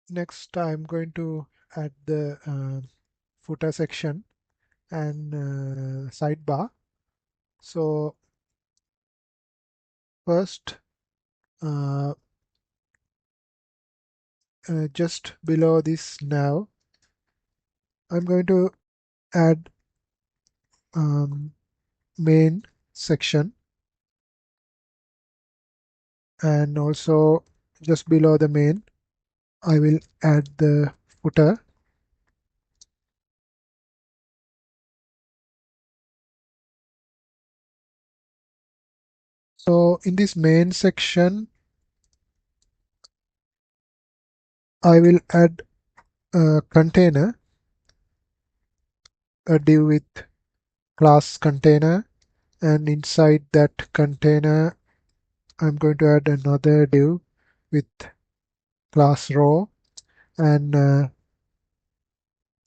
Next, I'm going to add the footer section and sidebar. So first, uh, just below this nav, I'm going to add main section, and also just below the main I will add the footer. So in this main section I will add a container, a div with class container, and inside that container I'm going to add another div with class row, and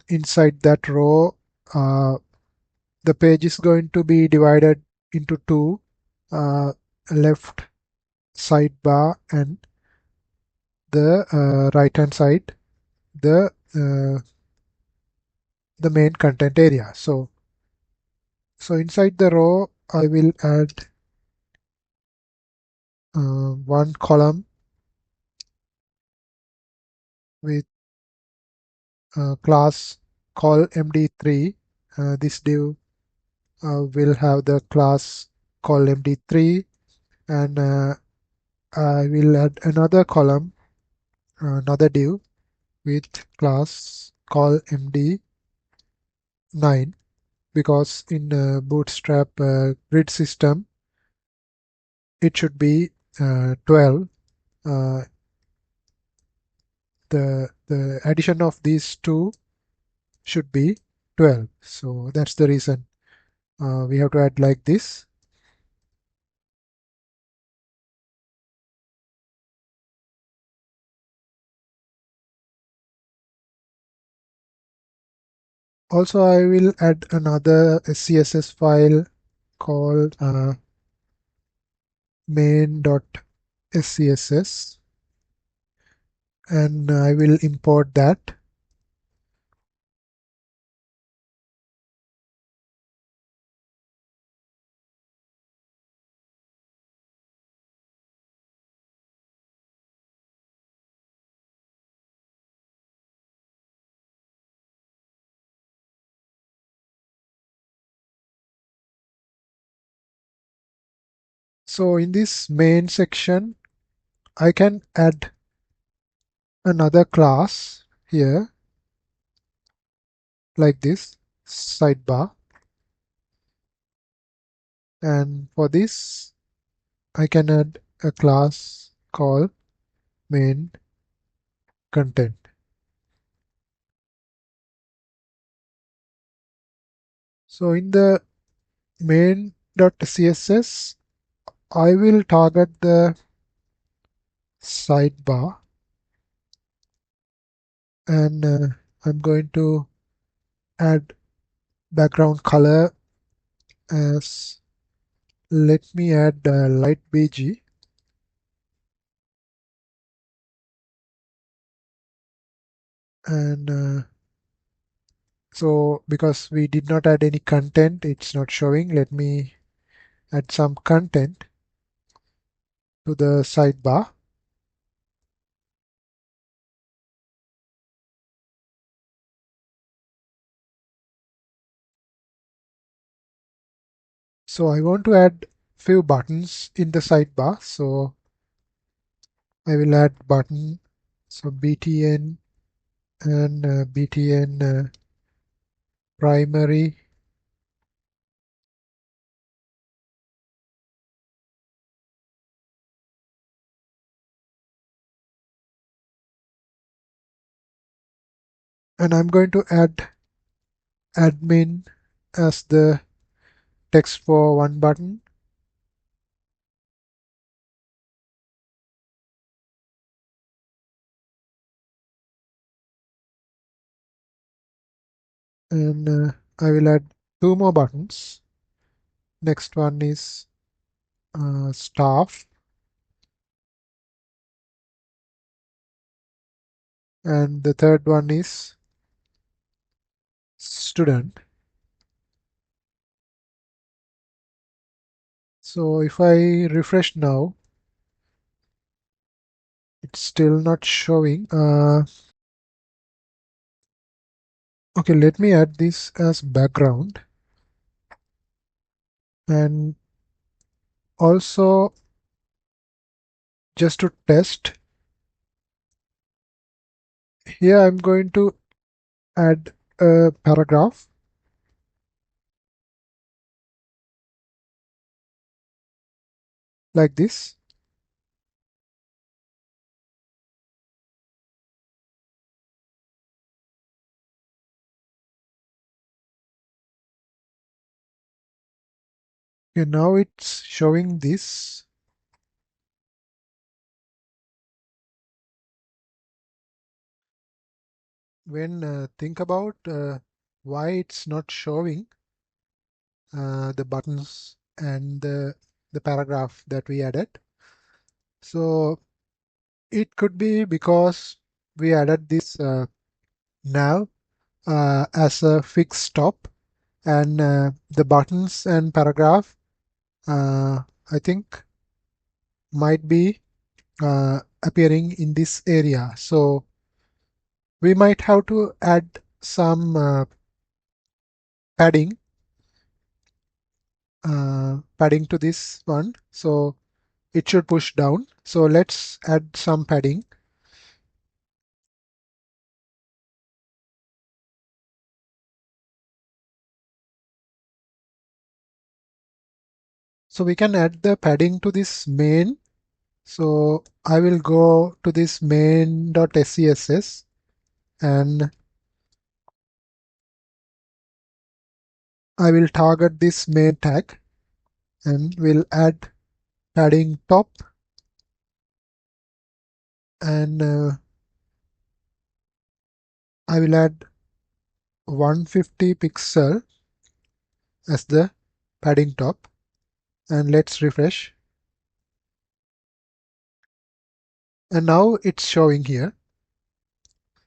inside that row uh, the page is going to be divided into two, left sidebar and the right hand side, the uh, the main content area. So inside the row I will add one column with class call md3. This div will have the class call md3, and I will add another column, another div with class call md9, because in Bootstrap grid system it should be 12. Uh, the addition of these two should be 12. So that's the reason we have to add like this. Also, I will add another CSS file called main.scss, and I will import that. So in this main section, I can add another class here like this, sidebar, and for this I can add a class called main content. So in the main.css I will target the sidebar, and I'm going to add background color as, let me add light beige, and so because we did not add any content, it's not showing. Let me add some content to the sidebar. So I want to add few buttons in the sidebar, so I will add button, so btn and btn primary, and I'm going to add admin as the text for one button, and I will add two more buttons. Next one is staff, and the third one is student. So if I refresh now, it's still not showing. Okay, let me add this as background, and also just to test, here I'm going to add a paragraph like this. Okay, now it's showing this. When think about why it's not showing the buttons and the paragraph that we added. So it could be because we added this nav as a fixed stop, and the buttons and paragraph I think might be appearing in this area. So we might have to add some padding padding to this one, so it should push down. So let's add some padding. So we can add the padding to this main. So I will go to this main.scss, and I will target this main tag and will add padding top, and I will add 150 pixel as the padding top, and let's refresh. And now it's showing here.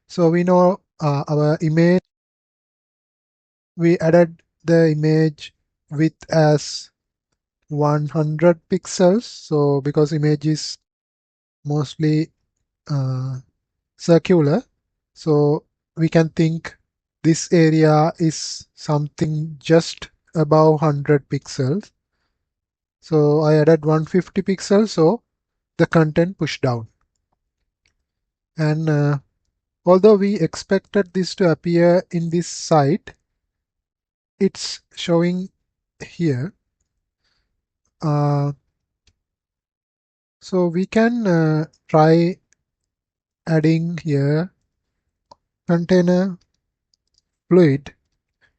So we know our image, we added the image width as 100 pixels. So because image is mostly uh, circular, so we can think this area is something just above 100 pixels. So I added 150 pixels, so the content pushed down. And although we expected this to appear in this site, it's showing here. So we can try adding here container fluid,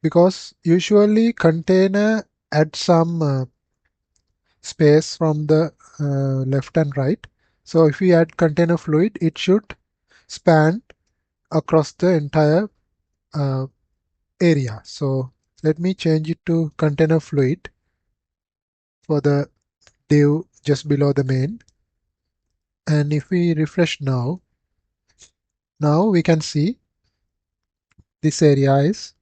because usually container add some space from the left and right. So if we add container fluid, it should span across the entire uh, area. So let me change it to container fluid for the div just below the main. And if we refresh now, we can see this area is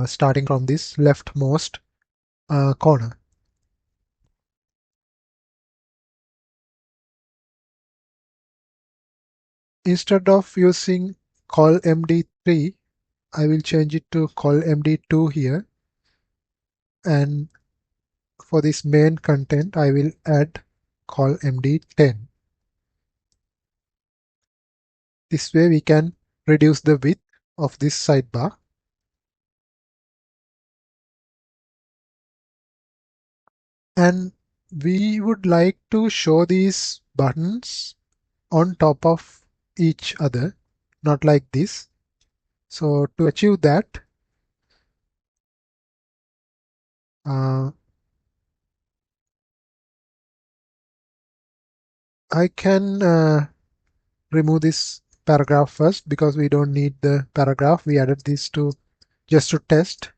starting from this leftmost corner. Instead of using col md3, I will change it to col md2 here, and for this main content I will add col md10. This way we can reduce the width of this sidebar. And we would like to show these buttons on top of each other, not like this. So to achieve that, uh, I can remove this paragraph first, because we don't need the paragraph. We added this to just to test.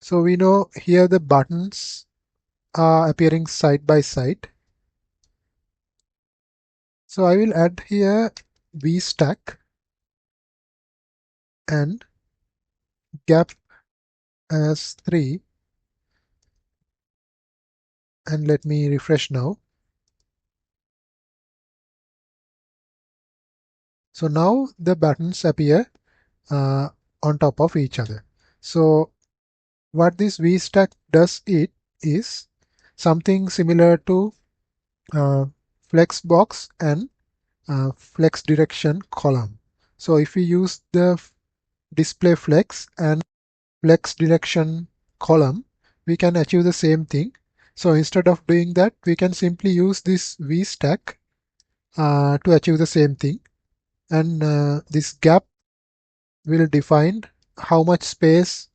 So we know here the buttons are appearing side by side. So I will add here v stack and gap as 3, and let me refresh now. So now the buttons appear on top of each other. So what this v stack does it is something similar to uh, flex box and flex direction column. So if we use the display flex and flex direction column, we can achieve the same thing. So instead of doing that, we can simply use this v stack to achieve the same thing. And this gap will define how much space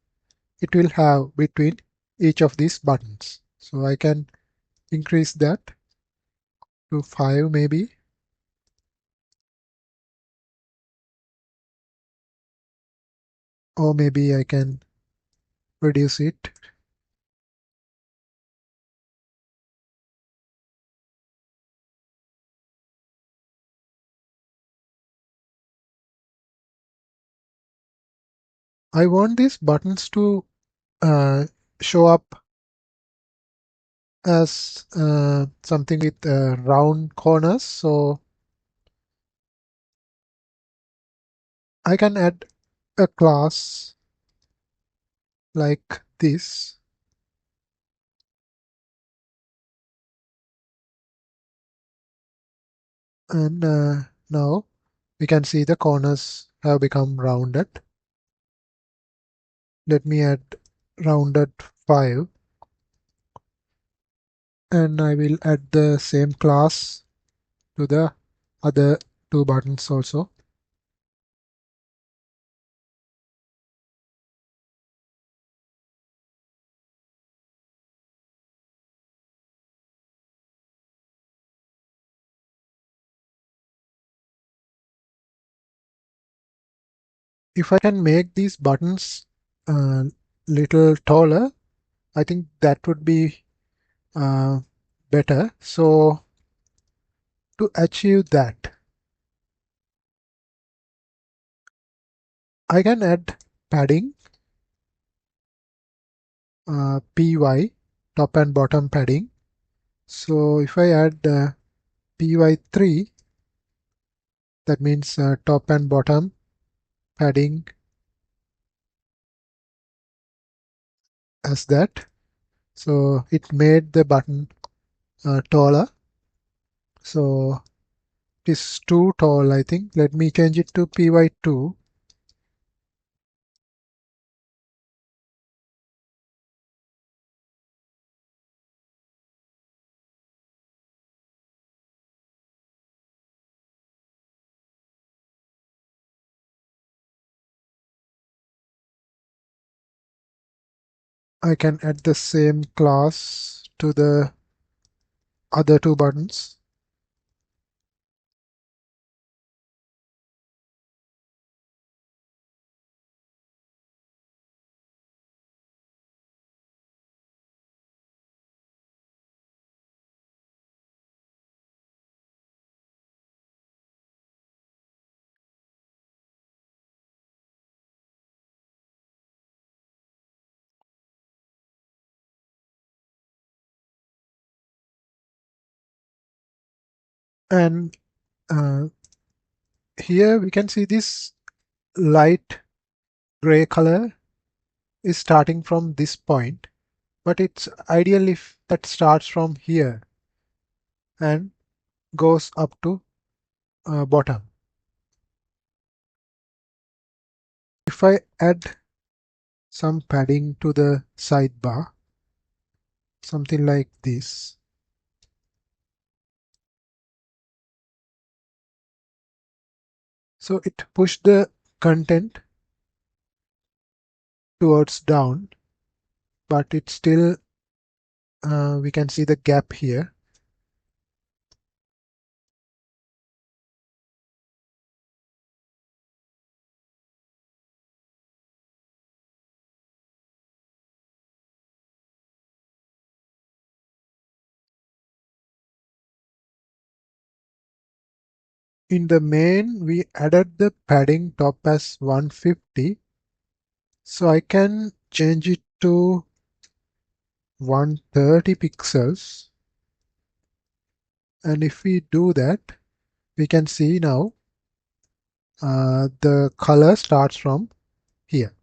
it will have between each of these buttons. So I can increase that to 5 maybe, or maybe I can reduce it. I want these buttons to uh, show up as something with round corners. So I can add a class like this, and now we can see the corners have become rounded. Let me add rounded 5, and I will add the same class to the other two buttons also. If I can make these buttons little taller, I think that would be uh, better. So to achieve that, I can add padding, py, top and bottom padding. So if I add py3, that means top and bottom padding as that. So it made the button taller. So it is too tall, I think. Let me change it to py2. I can add the same class to the other two buttons. And uh, here we can see this light gray color is starting from this point, but it's ideal if that starts from here and goes up to bottom. If I add some padding to the sidebar, something like this, so it push the content towards down, but it's still we can see the gap here. In the main, we added the padding top as 150. So I can change it to 130 pixels. And if we do that, we can see now the color starts from here.